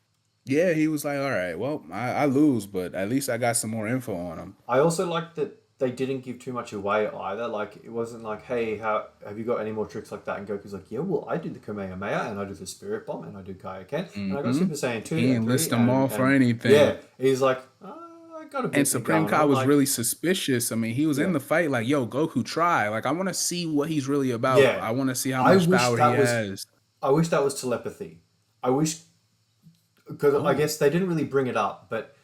Yeah, he was like, all right, well, I lose, but at least I got some more info on him. I also like that they didn't give too much away either. Like it wasn't like, hey, how have you got any more tricks like that? And Goku's like, yeah, well, I do the Kamehameha and I do the Spirit Bomb and I do Kaioken and I got Mm-hmm. Super Saiyan two He and ain't three list them all for and yeah, anything. he's like, I got a And bit Supreme going Kai on. was Like, really suspicious. I mean, he was in yeah, the fight like, yo, Goku, try. Like, I want to see what he's really about. yeah. I want to see how I much wish power he that was, has. I wish that was telepathy. I wish because I Oh, guess they didn't really bring it up, but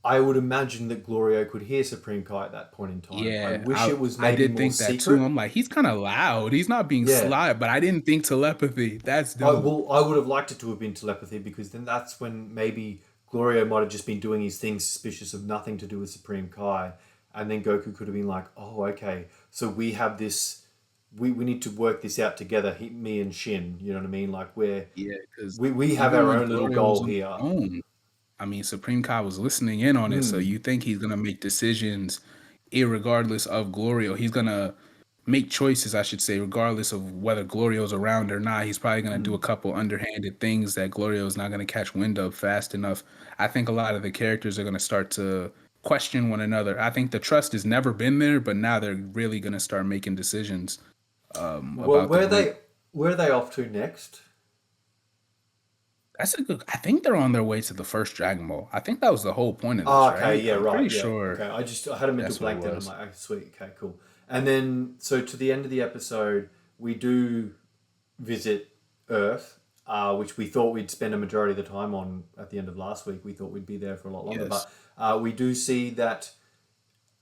I would imagine that Glorio could hear Supreme Kai at that point in time. I yeah. wish it was I maybe did more think that too. secret. I'm like, he's kind of loud. He's not being Yeah. sly, but I didn't think telepathy. That's dope. I would have liked it to have been telepathy because then that's when maybe Glorio might have just been doing his thing suspicious of nothing to do with Supreme Kai. And then Goku could have been like, oh, okay, so we have this, we need to work this out together, me and Shin, you know what I mean? Like, Yeah, because we have even our when own little Glorio was goal on here. the phone, I mean, Supreme Kai was listening in on it. So Mm, you think he's gonna make decisions, irregardless of Glorio. He's gonna make choices, I should say, regardless of whether Glorio's around or not. He's probably gonna do a mm. couple underhanded things that Glorio's not gonna catch wind of fast enough. I think a lot of the characters are gonna start to question one another. I think the trust has never been there, but now they're really gonna start making decisions Well, about the group. where are they off to next? That's a good. I think they're on their way to the first Dragon Ball. I think that was the whole point of this, Oh, okay, right? yeah, I'm pretty right, yeah, sure okay. I had a mental that's what it blank then. I'm was. like, oh, sweet, okay, cool. And then so to the end of the episode, we do visit Earth, which we thought we'd spend a majority of the time on at the end of last week. We thought we'd be there for a lot longer, Yes. but we do see that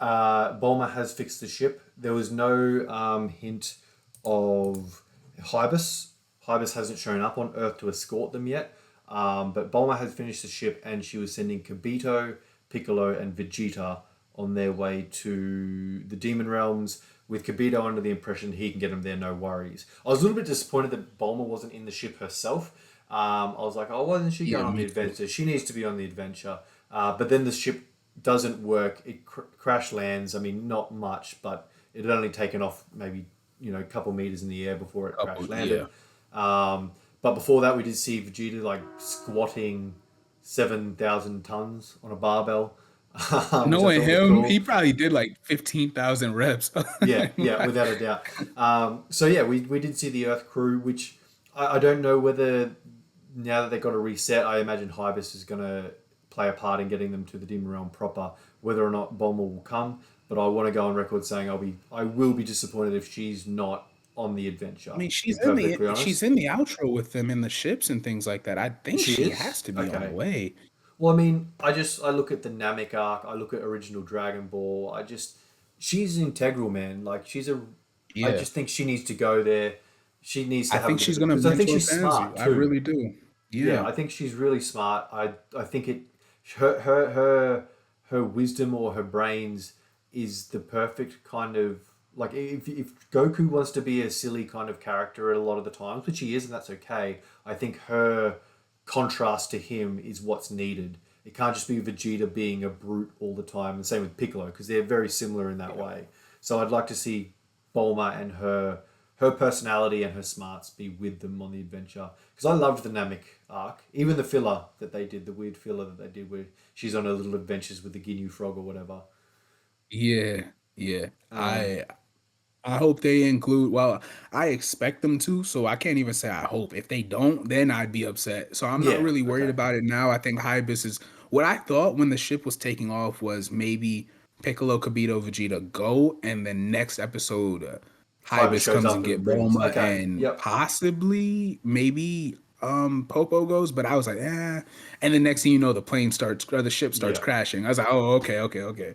Bulma has fixed the ship. There was no hint of Hybus. Hybus hasn't shown up on Earth to escort them yet. But Bulma has finished the ship and she was sending Kibito, Piccolo, and Vegeta on their way to the Demon Realms with Kibito under the impression he can get them there, no worries. I was a little bit disappointed that Bulma wasn't in the ship herself. I was like, oh, why isn't she Yeah, going on the me too. adventure? She needs to be on the adventure. But then the ship doesn't work. It crash lands. I mean, not much, but it had only taken off maybe a couple meters in the air before it crash Couple, yeah. landed. But before that, we did see Vegeta like squatting 7,000 tons on a barbell, which I Knowing thought was him, he cool. probably did like 15,000 reps. Yeah, yeah, Like, without a doubt. So yeah, we did see the Earth crew, which I don't know whether now that they got a reset, I imagine Hybus is going to play a part in getting them to the Demon Realm proper. Whether or not Bulma will come, but I want to go on record saying I will be disappointed if she's not on the adventure. I mean, To be perfectly she's honest, in the outro with them in the ships and things like that. I think she she is has to be on the okay. way. Well, I mean, I look at the Namek arc, I look at original Dragon Ball. She's integral, man. Like I Yeah. just think she needs to go there. She needs to I have a think bit of she's it gonna because I think mentor she's Sanzi. smart I too. really do. Yeah, Yeah. I think she's really smart. I think her wisdom or her brains is the perfect kind of like if Goku wants to be a silly kind of character at a lot of the times, which he is, and that's okay. I think her contrast to him is what's needed. It can't just be Vegeta being a brute all the time, and same with Piccolo because they're very similar in that way. So I'd like to see Bulma and her personality and her smarts be with them on the adventure. Because I loved the Namek arc, even the filler that they did, the weird filler that they did where she's on her little adventures with the Ginyu frog or whatever. Yeah. Yeah. Um, I hope they include, well, I expect them to, so I can't even say I hope. If they don't, then I'd be upset. So I'm not yeah, really worried okay. about it now. I think Hybis is what I thought when the ship was taking off was maybe Piccolo, Kibito, Vegeta go, and then next episode, Hyber Hybis shows comes up and and get brings. Bulma, Okay, and yep. possibly maybe Popo goes, but I was like, eh. And the next thing you know, the plane starts or the ship starts Yeah. crashing. I was like, oh, okay, okay, okay.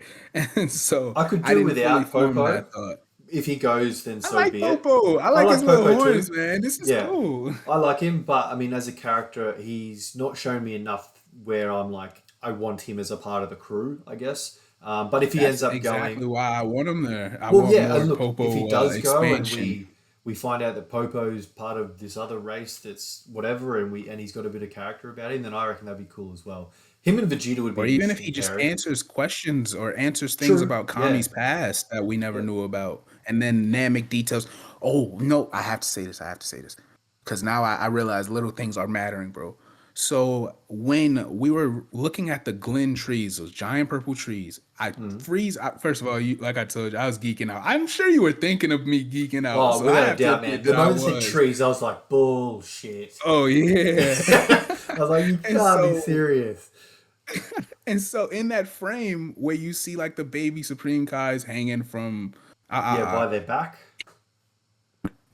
And so I could I do didn't fully without form Popo. that thought. If he goes, then I so like be it. Popo. I I like his like little Popo horns, too. man. This is Yeah, cool. I like him, but I mean, as a character, he's not shown me enough where I'm like, I want him as a part of the crew, I guess. But if he ends That's up exactly going, why I want him there. I well, want yeah, and more look, if he Popo does go and expansion. we find out that Popo's part of this other race that's whatever, and he's got a bit of character about him, then I reckon that'd be cool as well. Him and Vegeta would be Or an even if interesting he just pairing. answers questions or answers things True. about Yeah. Kami's past that we never Yeah. knew about. And then Namek details. Oh, no, I have to say this. I have to say this. Because now I realize little things are mattering, bro. So when we were looking at the Glen trees, those giant purple trees, Mm. first of all, like I told you, I was geeking out. I'm sure you were thinking of me geeking out, Oh, so I without a have to doubt, admit man. The that I moment they said was. trees, I was like, bullshit. Oh yeah. I was like, you and can't be so serious. and so in that frame where you see like the baby Supreme Kais hanging from Yeah, by their back.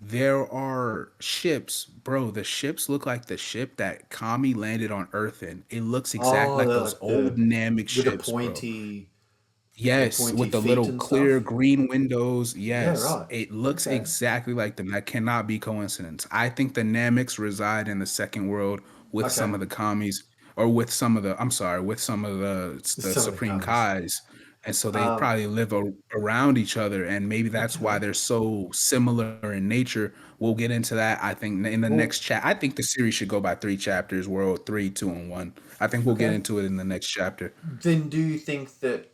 there are ships, bro. The ships look like the ship that Kami landed on Earth in. It looks exactly Oh, like they're those like old the Namek with ships, bro. the Yes, pointy with the feet little and clear stuff. green windows. Yeah, Yes, right. it looks Okay. exactly like them. That cannot be coincidence. I think the Nameks reside in the second world with Okay. some of the commies, or with some of the. I'm sorry, with some of the Some of the Supreme commies. Kais, and so they Um. probably live around each other, and maybe that's why Okay. they're so similar in nature. We'll get into that. I think in the Well. next chat. I think the series should go by 3 chapters. World 3, 2, and 1. I think we'll get Okay. into it in the next chapter. Then do you think that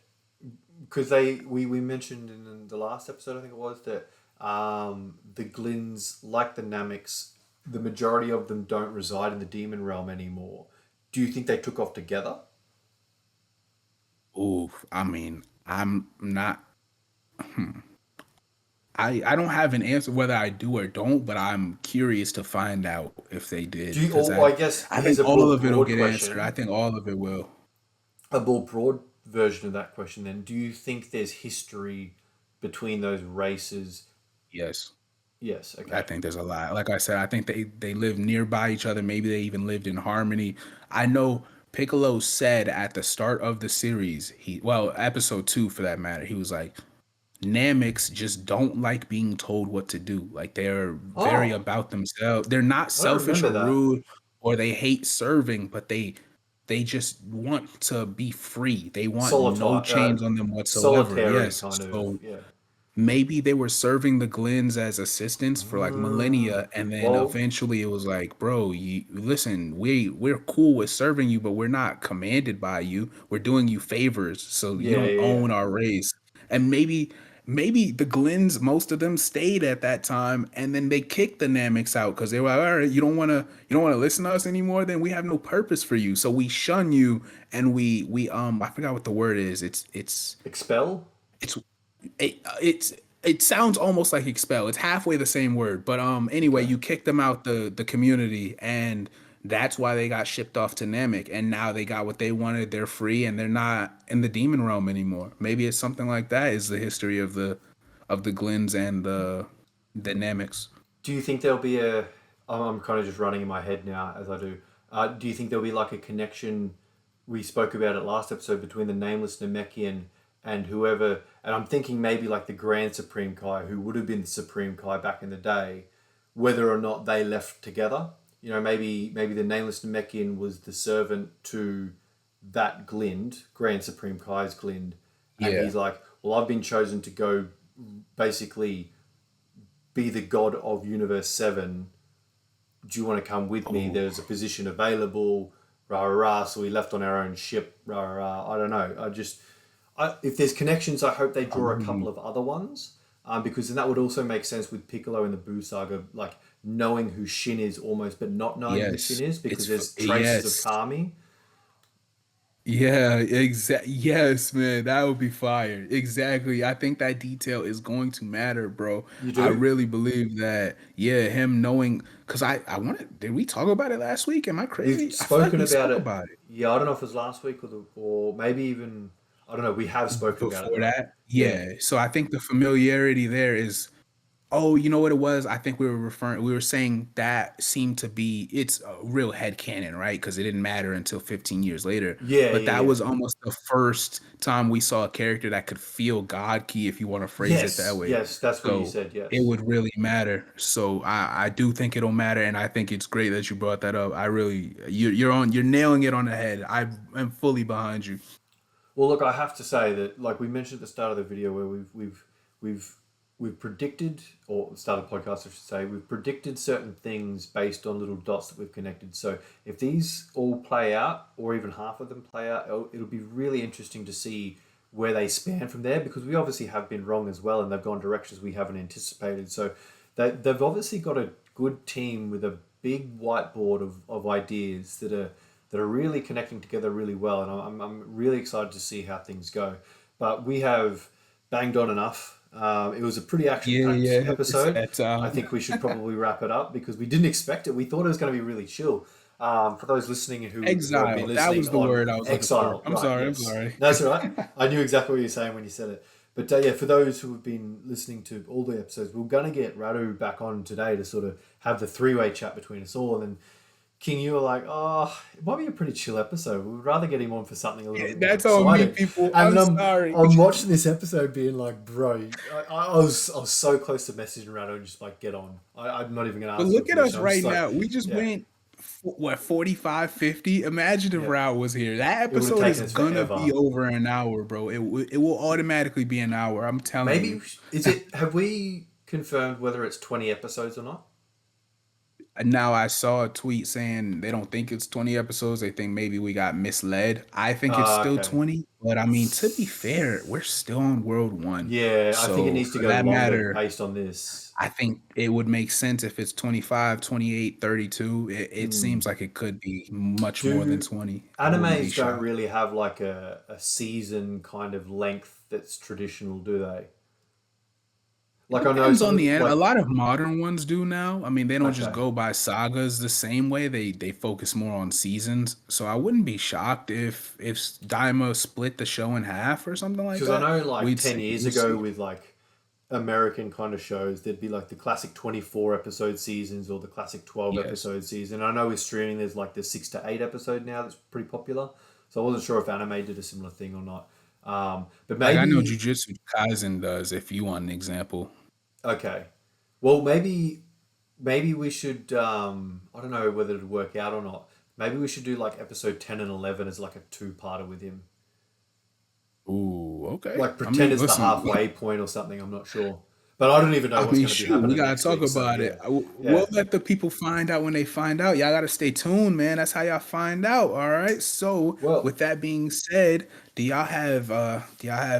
because we mentioned in the last episode, I think it was that the Glins, like the Nameks, the majority of them don't reside in the demon realm anymore. Do you think they took off together? Ooh, I mean, I'm not. I don't have an answer whether I do or don't, but I'm curious to find out if they Do did you? because Or I guess I here's think a all more of it'll broad get answered. I question. think all of it will. A more broad version of that question. Then, do you think there's history between those races? Yes. Yes. I Okay. think there's a lot. Like I said, I think they live nearby each other. Maybe they even lived in harmony. I know Piccolo said at the start of the series, episode 2 for that matter, he was like, Nameks just don't like being told what to do. Like they're very Oh, about themselves. They're not I don't selfish remember or that. rude or they hate serving, but they just want to be free. They want no chains on them whatsoever. Solitary Yes. kind of. So Yeah. maybe they were serving the Glens as assistants for like Mm. millennia, and then Well, eventually it was like, bro, you listen, we're cool with serving you, but we're not commanded by you. We're doing you favors, so you yeah, don't yeah, yeah. own our race. And maybe the Glens, most of them stayed at that time, and then they kicked the Nameks out because they were like, all right, you don't wanna listen to us anymore. Then we have no purpose for you, so we shun you, and we I forgot what the word is. Expel? It's it sounds almost like expel. It's halfway the same word, but anyway, Okay. you kick them out the community, and that's why they got shipped off to Namek, and now they got what they wanted. They're free, and they're not in the demon realm anymore. Maybe it's something like that. Is the history of the Glens and the Nameks? Do you think there'll be a? I'm kind of just running in my head now as I do. Do you think there'll be like a connection? We spoke about it last episode between the nameless Namekian and whoever. And I'm thinking maybe like the Grand Supreme Kai, who would have been the Supreme Kai back in the day, whether or not they left together. You know, maybe the nameless Namekian was the servant to that Glind, Grand Supreme Kai's Glind, and Yeah. he's like, well, I've been chosen to go basically be the god of Universe 7. Do you want to come with me? Oh. There's a position available. Rah, rah, rah. So we left on our own ship. Rah, rah, rah. I don't know. If there's connections, I hope they draw a couple Um, of other ones. Because then that would also make sense with Piccolo and the Buu saga, like knowing who Shin is almost, but not knowing who Shin yes. is because there's traces of Yes. Kami. Yeah, yes, man, that would be fire. Exactly. I think that detail is going to matter, bro. You I do? really believe that. Yeah, him knowing because I wanted did we talk about it last week? Am I We've crazy? I feel like spoken we about spoke it. about it. Yeah, I don't know if it was last week or maybe even I don't know. We have spoken about it Before though. that. Yeah. Yeah. So I think the familiarity there is. Oh, you know what it was? I think we were saying that seemed to be it's a real headcanon, right? Because it didn't matter until 15 years later. Yeah, But yeah, that yeah. was almost the first time we saw a character that could feel God key, if you want to phrase it that Yes, way. yes, that's what you So said. it Yes. would really matter. So I do think it'll matter, and I think it's great that you brought that up. I really you're nailing it on the head. I am fully behind you. Well, look, I have to say that, like we mentioned at the start of the video, where we've we've predicted, or start of the podcast, I should say, we've predicted certain things based on little dots that we've connected. So if these all play out, or even half of them play out, it'll be really interesting to see where they span from there, because we obviously have been wrong as well, and they've gone directions we haven't anticipated. So they've obviously got a good team with a big whiteboard of ideas that are really connecting together really well, and I'm really excited to see how things go. But we have banged on enough. It was a pretty Yeah, action-packed yeah. It's episode. that I time. think we should probably wrap it up because we didn't expect it. We thought it was going to be really chill. For those listening who have been Exile. That listening was the on word I was looking for. Exile, I'm right? sorry. I'm Yes, sorry. that's all right. I knew exactly what you were saying when you said it. But yeah, for those who have been listening to all the episodes, we're going to get Radu back on today to sort of have the three-way chat between us all. And then King, you were like, oh, it might be a pretty chill episode. We'd rather get him on for something a little bit more That's on me, exciting. people. And I'm then sorry. I'm watching this episode being like, bro, I was so close to messaging Radu and just like, get on. I'm not even going to But ask for look at us permission. I'm just right like, now. We just yeah, went what 45, 50. Imagine if yeah. Route was here. That It would have episode is taken us gonna forever. be over an hour, bro. It will automatically be an hour. I'm telling Maybe, you. is it, have we confirmed whether it's 20 episodes or not? Now I saw a tweet saying they don't think it's 20 episodes. They think maybe we got misled. I think it's still Okay. 20, but I mean to be fair, we're still on World 1. Yeah, I think it So needs to for go that longer matter, based on this. I think it would make sense if it's 25, 28, 32. It Hmm. seems like it could be much more than Do 20. I wouldn't be animes don't shocked. really have like a season kind of length that's traditional, do they? It Like I know depends some on the of end. A like lot of modern ones do now. I mean, they don't just okay. go by sagas the same way. They focus more on seasons. So I wouldn't be shocked if Daima split the show in half or something like Because I that. know like We'd 10 see. years We'll ago see. with like American kind of shows, there'd be like the classic 24 episode seasons or the classic 12 Yes. episode season. I know with streaming there's like the 6 to 8 episode now that's pretty popular. So I wasn't sure if anime did a similar thing or not. But Like I know maybe Jujutsu Kaisen does. If you want an example. okay. Well, maybe we should I don't know whether it'd work out or not. Maybe we should do like episode 10 and 11 as like a two-parter with him. Ooh, okay. Like I pretend mean, it's the listen. halfway point or something, I'm not sure. But I don't even know I what's mean, going to be shoot, we happening gotta next talk week, so about it. yeah. We'll Yeah. let the people find out when they find out. Y'all gotta stay tuned, man. That's how y'all find out. All right. So, Well, with that being said, do y'all have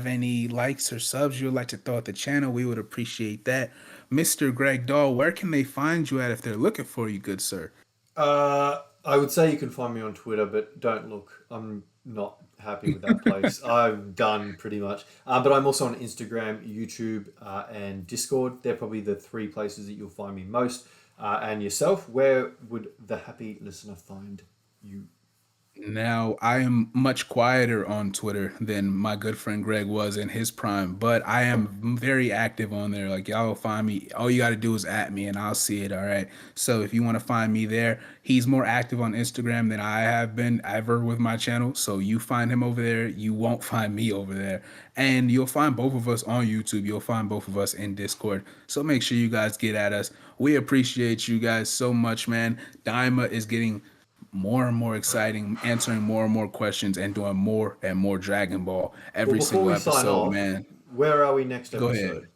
any likes or subs you'd like to throw at the channel? We would appreciate that. Mr. Greg Dahl, where can they find you at if they're looking for you, good sir? I would say you can find me on Twitter, but don't look. I'm not happy with that place. I'm done pretty much. But I'm also on Instagram, YouTube, and Discord. They're probably the three places that you'll find me most. And yourself, where would the happy listener find you? Now, I am much quieter on Twitter than my good friend Greg was in his prime, but I am very active on there. Like, y'all will find me. All you got to do is at me and I'll see it. All right. So, if you want to find me there, he's more active on Instagram than I have been ever with my channel. So, you find him over there. You won't find me over there. And you'll find both of us on YouTube. You'll find both of us in Discord. So, make sure you guys get at us. We appreciate you guys so much, man. Daima is getting more and more exciting, answering more and more questions, and doing more and more Dragon Ball Well, every before single we sign episode, off, man. where are we next Go ahead.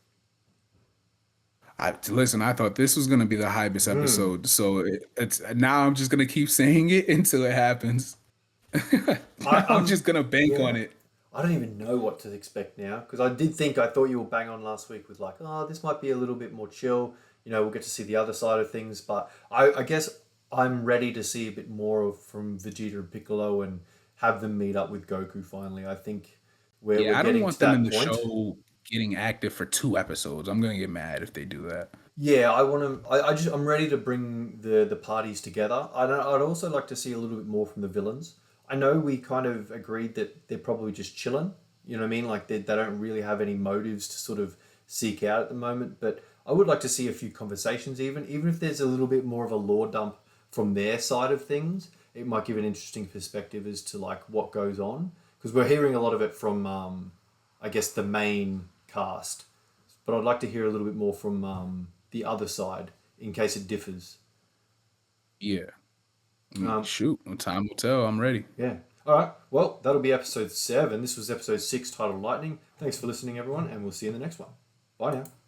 episode? Listen, I thought this was gonna be the hypest Hmm. episode, so it's now I'm just gonna keep saying it until it happens. I, I'm I'm just gonna bank on yeah. it. I don't even know what to expect now because I thought you were bang on last week with like, oh, this might be a little bit more chill. We'll get to see the other side of things, but I guess I'm ready to see a bit more from Vegeta and Piccolo and have them meet up with Goku finally. I think we're Yeah, I don't getting to want them in that the point. show getting active for 2 episodes. I'm gonna get mad if they do that. Yeah, I want to. I'm ready to bring the parties together. I'd also like to see a little bit more from the villains. I know we kind of agreed that they're probably just chilling. You know what I mean? Like they don't really have any motives to sort of seek out at the moment. But I would like to see a few conversations, even if there's a little bit more of a lore dump from their side of things. It might give an interesting perspective as to like what goes on because we're hearing a lot of it from, I guess, the main cast, but I'd like to hear a little bit more from the other side in case it differs. Yeah. I mean, Um, shoot, well, time will tell. I'm ready. yeah. All right. Well, that'll be episode 7. This was episode 6 titled Lightning. Thanks for listening, everyone, and we'll see you in the next one. Bye now.